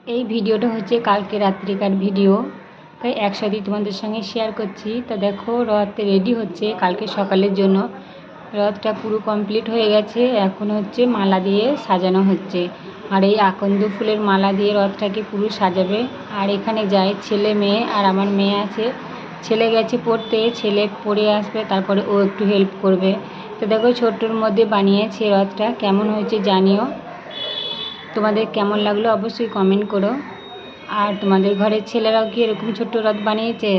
এই ভিডিওটা হচ্ছে কালকে রাত্রিকার ভিডিও, তাই একসাথেই তোমাদের সঙ্গে শেয়ার করছি। তা দেখো রথ রেডি হচ্ছে কালকে সকালের জন্য। রথটা পুরো কমপ্লিট হয়ে গেছে, এখন হচ্ছে মালা দিয়ে সাজানো হচ্ছে। আর এই আকন্দ ফুলের মালা দিয়ে রথটাকে পুরো সাজাবে। আর এখানে যায় ছেলে মেয়ে, আর আমার মেয়ে আছে। ছেলে গেছে পড়তে, ছেলে পড়ে আসবে, তারপরে ও একটু হেল্প করবে। তো দেখো ছোট্টর মধ্যে বানিয়েছে রথটা, কেমন হয়েছে জানিও। তোমাদের কেমন লাগলো অবশ্যই কমেন্ট করো। আর তোমাদের ঘরের ছেলেরাও কি এরকম ছোট্ট রথ বানিয়েছে?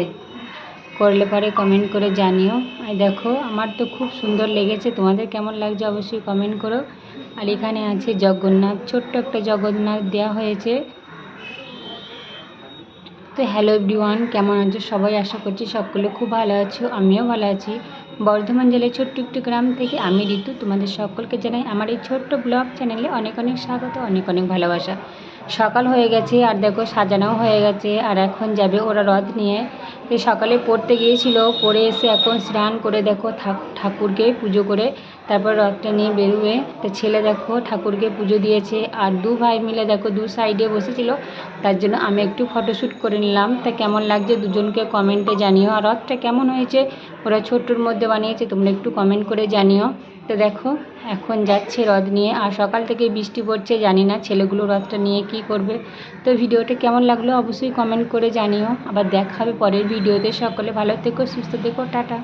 করলে পরে কমেন্ট করে জানিও। আর দেখো আমার তো খুব সুন্দর লেগেছে, তোমাদের কেমন লাগছে অবশ্যই কমেন্ট করো। আর এখানে আছে জগন্নাথ, ছোট্ট একটা জগন্নাথ দেওয়া হয়েছে। তো হ্যালো এভরিওয়ান, কেমন আছো সবাই? আশা করছি সকলে খুব ভালো আছো, আমিও ভালো আছি। বর্ধমান জেলার ছোট্ট একটি গ্রাম থেকে আমি ঋতু তোমাদের সকলকে জানাই আমার এই ছোট্ট ব্লগ চ্যানেলে অনেক অনেক স্বাগত, অনেক অনেক ভালোবাসা। সকাল হয়ে গেছে আর দেখো সাজানোও হয়ে গেছে, আর এখন যাবে ওরা রথ নিয়ে। তো সকালে পড়তে গিয়েছিল, পড়ে এসে এখন স্নান করে দেখো ঠাকুরকে পুজো করে তারপর রথটা নিয়ে বেরোবে। তো ছেলে দেখো ঠাকুরকে পুজো দিয়েছে, আর দু ভাই মিলে দেখো দু সাইডে বসেছিল, তার জন্য আমি একটু ফটোশ্যুট করে নিলাম। তা কেমন লাগছে দুজনকে কমেন্টে জানিও। আর রথটা কেমন হয়েছে, ওরা ছোট্টর মধ্যে বানিয়েছে, তোমরা একটু কমেন্ট করে জানিও। তো দেখো এখন যাচ্ছে রথ নিয়ে, আর সকাল থেকে বৃষ্টি পড়ছে, জানি না ছেলেগুলো রথটা নিয়ে কি করবে। তো ভিডিওটা কেমন লাগলো অবশ্যই কমেন্ট করে জানিও। আবার দেখা হবে পরের ভিডিওতে। সকলে ভালো থেকো, সুস্থ থেকো, টাটা।